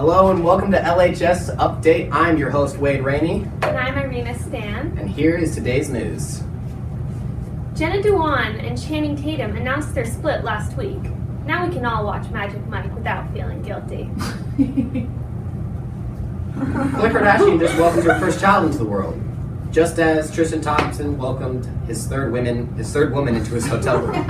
Hello and welcome to LHS Update. I'm your host, Wade Rainey. And I'm Irina Stan. And here is today's news. Jenna Dewan and Channing Tatum announced their split last week. Now we can all watch Magic Mike without feeling guilty. Khloe Kardashian just welcomed her first child into the world, just as Tristan Thompson welcomed his third woman into his hotel room.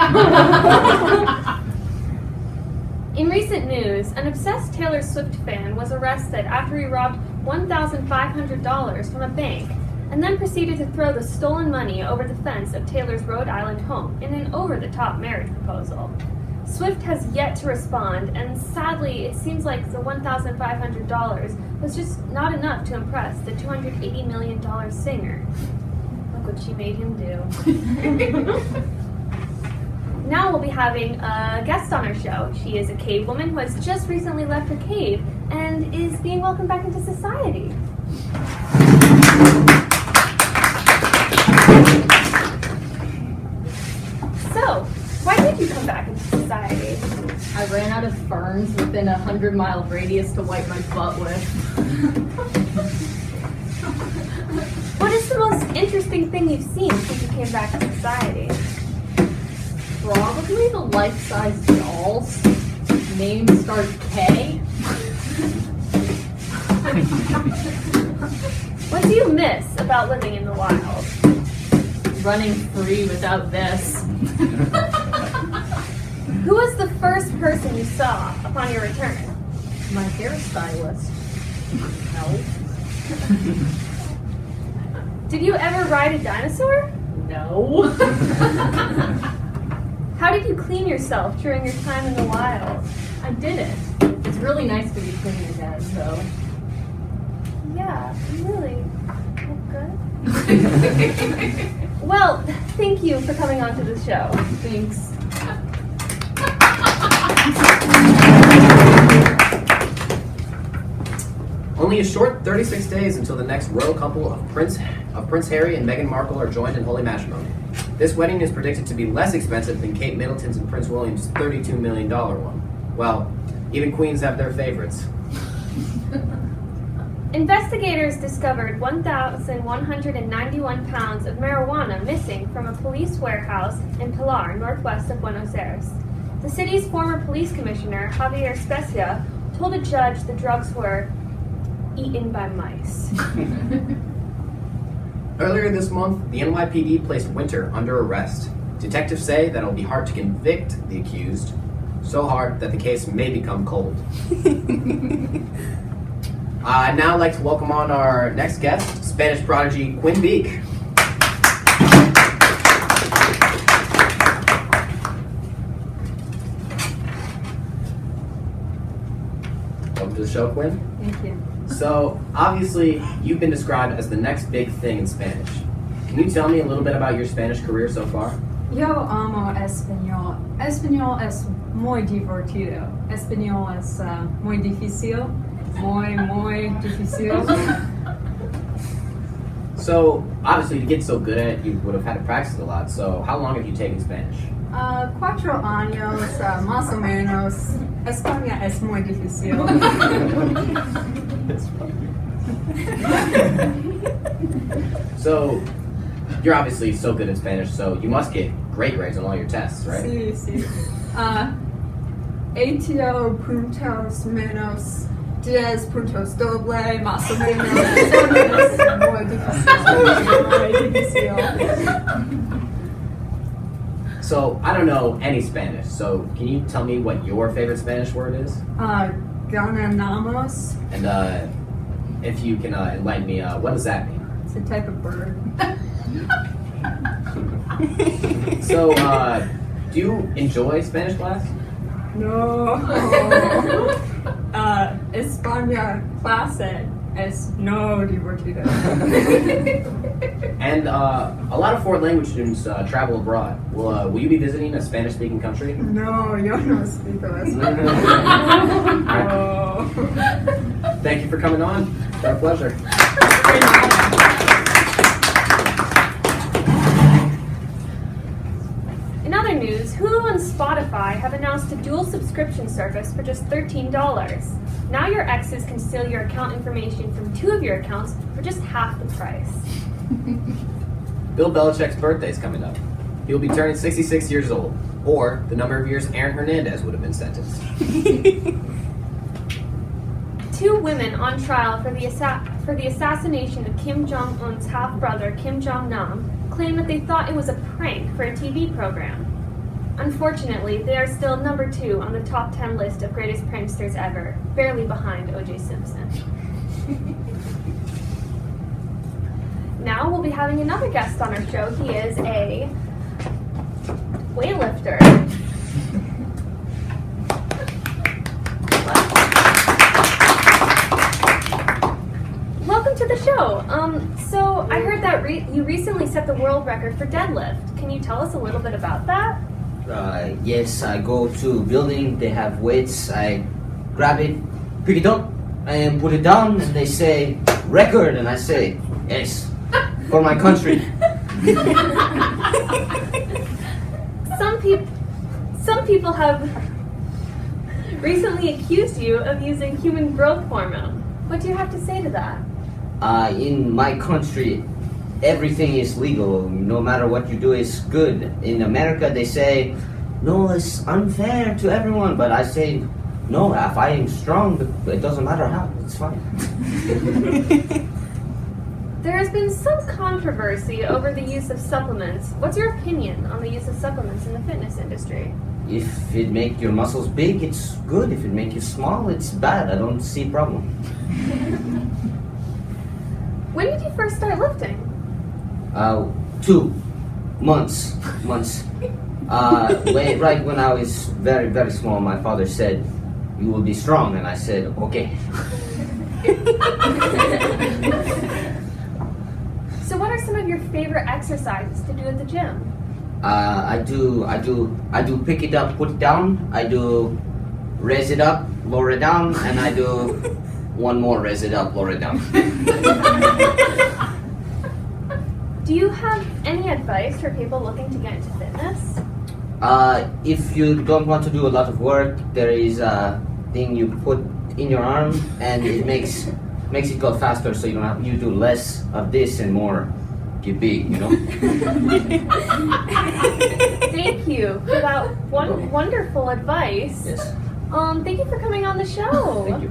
In recent news, an obsessed Taylor Swift fan was arrested after he robbed $1,500 from a bank and then proceeded to throw the stolen money over the fence of Taylor's Rhode Island home in an over-the-top marriage proposal. Swift has yet to respond, and sadly, it seems like the $1,500 was just not enough to impress the $280 million singer. Look what she made him do. Now we'll be having a guest on our show. She is a cave woman who has just recently left her cave and is being welcomed back into society. So, why did you come back into society? I ran out of ferns within a 100-mile radius to wipe my butt with. What is the most interesting thing you've seen since you came back to society? Probably the life-size dolls. Names start K. What do you miss about living in the wild? Running free without this. Who was the first person you saw upon your return? My hairstylist. No. Did you ever ride a dinosaur? No. How did you clean yourself during your time in the wild? I didn't. It's really nice to be clean again, so. Yeah, really. Good. Well, thank you for coming on to the show. Thanks. Only a short 36 days until the next royal couple of Prince Harry and Meghan Markle are joined in holy matrimony. This wedding is predicted to be less expensive than Kate Middleton's and Prince William's $32 million one. Well, even queens have their favorites. Investigators discovered 1,191 pounds of marijuana missing from a police warehouse in Pilar, northwest of Buenos Aires. The city's former police commissioner, Javier Specia, told a judge the drugs were eaten by mice. Earlier this month, the NYPD placed Winter under arrest. Detectives say that it'll be hard to convict the accused, so hard that the case may become cold. I'd now like to welcome on our next guest, Spanish prodigy Quinn Beek. Welcome to the show, Quinn. Thank you. So, obviously, you've been described as the next big thing in Spanish. Can you tell me a little bit about your Spanish career so far? Yo amo español. Español es muy divertido. Español es muy difícil. Muy difícil. So, obviously, to get so good at it, you would have had to practice a lot. So, how long have you taken Spanish? 4 años, más o menos. España es muy difícil. So, you're obviously so good at Spanish, so you must get great grades on all your tests, right? Sí, sí. 80 puntos menos 10 puntos doble, más o menos. Es muy difícil. So, I don't know any Spanish, so can you tell me what your favorite Spanish word is? Ganamos. And if you can enlighten me, what does that mean? It's a type of bird. So, do you enjoy Spanish class? No. España clase es no divertido. And a lot of foreign language students travel abroad. Will you be visiting a Spanish-speaking country? No, yo no speak español. All right. Thank you for coming on. It's our pleasure. In other news, Hulu and Spotify have announced a dual subscription service for just $13. Now your exes can steal your account information from 2 of your accounts for just half the price. Bill Belichick's birthday is coming up. He will be turning 66 years old, or the number of years Aaron Hernandez would have been sentenced. 2 women on trial for the assassination of Kim Jong-un's half-brother, Kim Jong-nam, claim that they thought it was a prank for a TV program. Unfortunately, they are still number 2 on the top 10 list of greatest pranksters ever, barely behind O.J. Simpson. Now we'll be having another guest on our show. He is a weightlifter. Welcome to the show. So I heard that you recently set the world record for deadlift. Can you tell us a little bit about that? Yes, I go to building, they have weights, I grab it, pick it up, and put it down, and they say, record, and I say, yes, for my country. Some people have recently accused you of using human growth hormone. What do you have to say to that? In my country, everything is legal. No matter what you do is good. In America, they say, no, it's unfair to everyone. But I say, no, if I am strong, it doesn't matter how. It's fine. There has been some controversy over the use of supplements. What's your opinion on the use of supplements in the fitness industry? If it makes your muscles big, it's good. If it makes you small, it's bad. I don't see a problem. When did you first start lifting? 2 months. Right when I was very, very small, my father said, you will be strong, and I said, okay. So what are some of your favorite exercises to do at the gym? I do pick it up, put it down, I do raise it up, lower it down, and I do one more raise it up, lower it down. Do you have any advice for people looking to get into fitness? If you don't want to do a lot of work, there is a thing you put in your arm, and it makes it go faster, so you do less of this and more get big, you know? Thank you for that wonderful advice. Yes. Thank you for coming on the show. Thank you.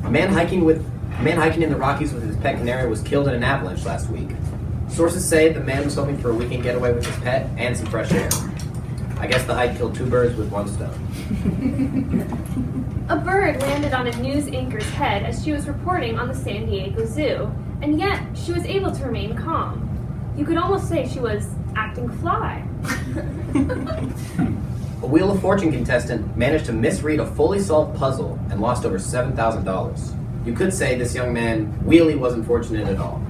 A man hiking in the Rockies with his pet canary was killed in an avalanche last week. Sources say the man was hoping for a weekend getaway with his pet and some fresh air. I guess the hike killed 2 birds with 1 stone. A bird landed on a news anchor's head as she was reporting on the San Diego Zoo, and yet she was able to remain calm. You could almost say she was acting fly. A Wheel of Fortune contestant managed to misread a fully solved puzzle and lost over $7,000. You could say this young man really wasn't fortunate at all.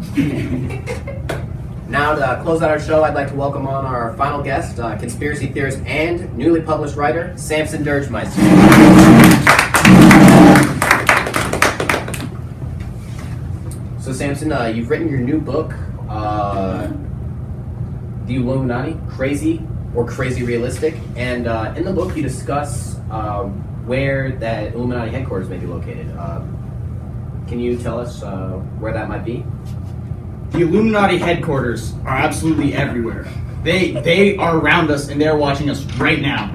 Now, to close out our show, I'd like to welcome on our final guest, conspiracy theorist and newly published writer, Samson Dirgemeister. So, Samson, you've written your new book, The Illuminati, Crazy or Crazy Realistic, and in the book you discuss where that Illuminati headquarters may be located. Can you tell us where that might be? The Illuminati headquarters are absolutely everywhere. They are around us and they're watching us right now.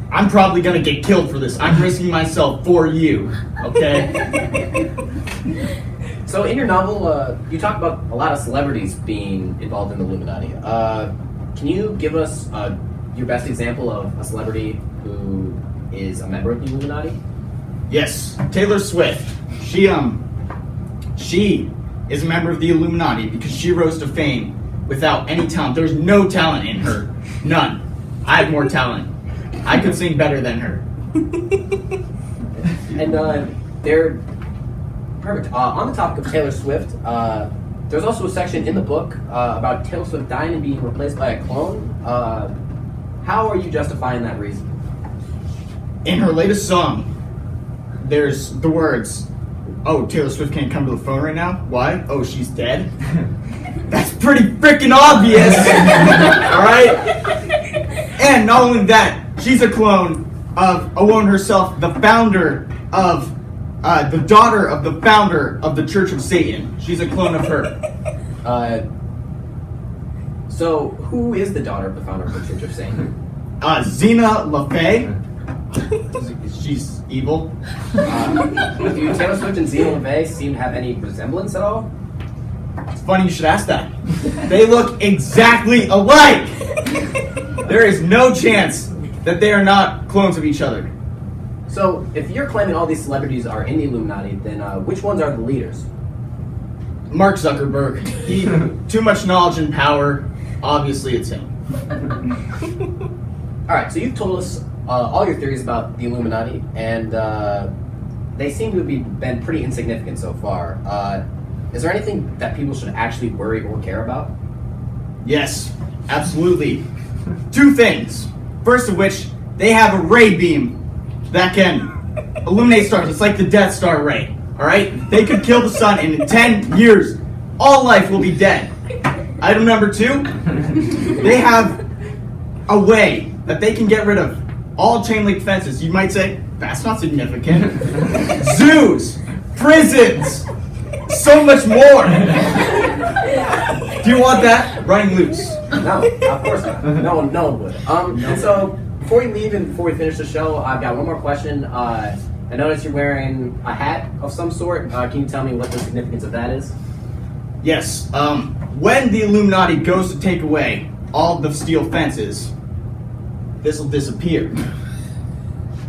I'm probably gonna get killed for this. I'm risking myself for you, okay? So in your novel, you talk about a lot of celebrities being involved in the Illuminati. Can you give us your best example of a celebrity who is a member of the Illuminati? Yes, Taylor Swift. She is a member of the Illuminati because she rose to fame without any talent. There's no talent in her. None. I have more talent. I could sing better than her. And they're perfect. On the topic of Taylor Swift, there's also a section in the book about Taylor Swift dying and being replaced by a clone. How are you justifying that reason? In her latest song, there's the words, "Oh, Taylor Swift can't come to the phone right now. Why? Oh, she's dead." That's pretty freaking obvious. All right. And not only that, she's a clone of a woman herself, the founder of, the daughter of the founder of the Church of Satan. She's a clone of her. So, who is the daughter of the founder of the Church of Satan? Xena LaFay. She's evil. Do Taylor Swift and Xena LaFay seem to have any resemblance at all? It's funny you should ask that. They look exactly alike. There is no chance that they are not clones of each other. So, if you're claiming all these celebrities are in the Illuminati, then which ones are the leaders? Mark Zuckerberg. He too much knowledge and power. Obviously, it's him. Alright, so you've told us all your theories about the Illuminati, and they seem to have been pretty insignificant so far. Is there anything that people should actually worry or care about? Yes, absolutely. Two things. First of which, they have a ray beam that can illuminate stars. It's like the Death Star ray. Alright? They could kill the sun, and in 10 years, all life will be dead. Item number 2, they have a way that they can get rid of all chain link fences. You might say, that's not significant. Zoos, prisons, so much more. Do you want that? Running loose. No, of course not. No one would. And so, before we leave and before we finish the show, I've got one more question. I noticed you're wearing a hat of some sort. Can you tell me what the significance of that is? Yes. When the Illuminati goes to take away all the steel fences, this will disappear.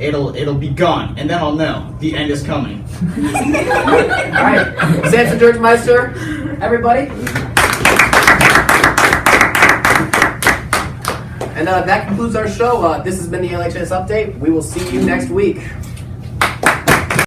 It'll be gone, and then I'll know the end is coming. Alright, Samson Dirkmeister, everybody. And that concludes our show. This has been the LHS Update. We will see you next week.